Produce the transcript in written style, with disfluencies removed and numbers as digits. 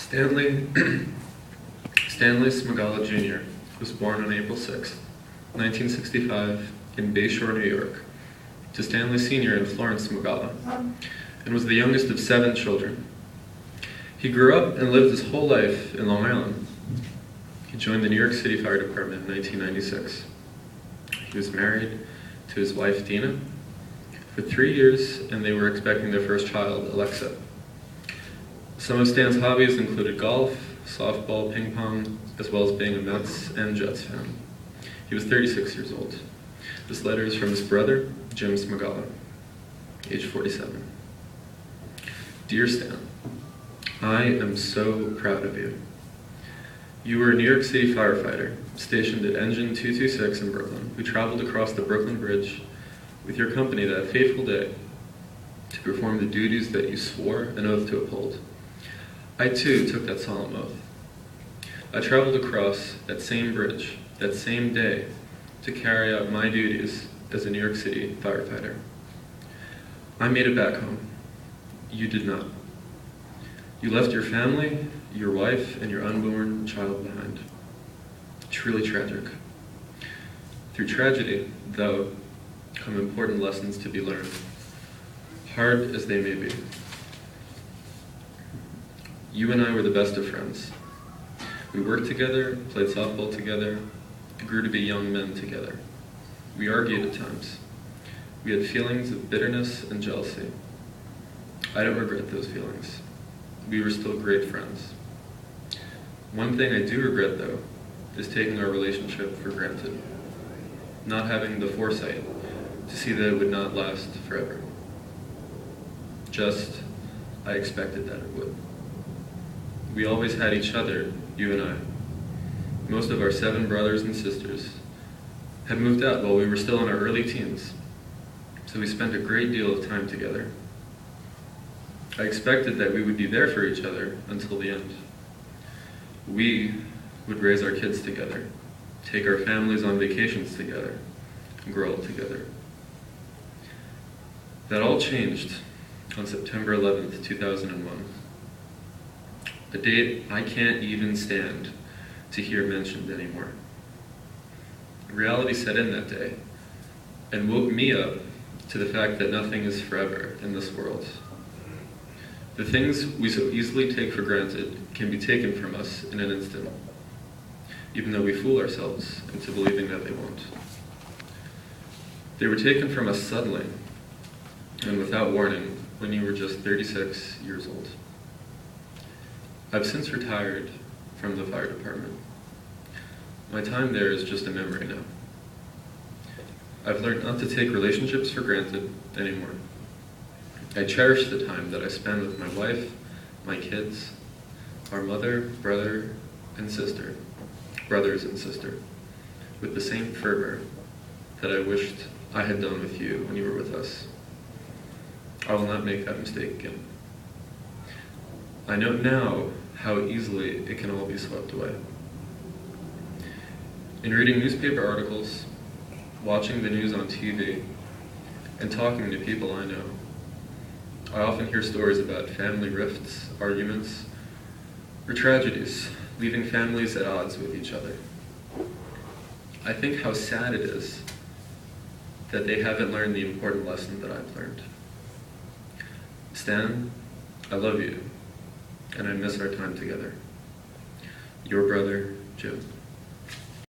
Stanley Smagala Jr. was born on April 6, 1965, in Bayshore, New York, to Stanley Sr. and Florence Smagala, and was the youngest of 7 children. He grew up and lived his whole life in Long Island. He joined the New York City Fire Department in 1996. He was married to his wife, Dina, for 3 years, and they were expecting their first child, Alexa. Some of Stan's hobbies included golf, softball, ping pong, as well as being a Mets and Jets fan. He was 36 years old. This letter is from his brother, Jim Smagala, age 47. Dear Stan, I am so proud of you. You were a New York City firefighter, stationed at Engine 226 in Brooklyn, who traveled across the Brooklyn Bridge with your company that fateful day to perform the duties that you swore an oath to uphold. I too took that solemn oath. I traveled across that same bridge, that same day, to carry out my duties as a New York City firefighter. I made it back home. You did not. You left your family, your wife, and your unborn child behind. Truly tragic. Through tragedy, though, come important lessons to be learned, hard as they may be. You and I were the best of friends. We worked together, played softball together, grew to be young men together. We argued at times. We had feelings of bitterness and jealousy. I don't regret those feelings. We were still great friends. One thing I do regret, though, is taking our relationship for granted, not having the foresight to see that it would not last forever. Just, I expected that it would. We always had each other, you and I. Most of our 7 brothers and sisters had moved out while we were still in our early teens, so we spent a great deal of time together. I expected that we would be there for each other until the end. We would raise our kids together, take our families on vacations together, and grow up together. That all changed on September 11th, 2001. A date I can't even stand to hear mentioned anymore. Reality set in that day and woke me up to the fact that nothing is forever in this world. The things we so easily take for granted can be taken from us in an instant, even though we fool ourselves into believing that they won't. They were taken from us suddenly and without warning when you were just 36 years old. I've since retired from the fire department. My time there is just a memory now. I've learned not to take relationships for granted anymore. I cherish the time that I spend with my wife, my kids, our mother, brothers and sister, with the same fervor that I wished I had done with you when you were with us. I will not make that mistake again. I know now how easily it can all be swept away. In reading newspaper articles, watching the news on TV, and talking to people I know, I often hear stories about family rifts, arguments, or tragedies, leaving families at odds with each other. I think how sad it is that they haven't learned the important lesson that I've learned. Stan, I love you, and I miss our time together. Your brother, Jim.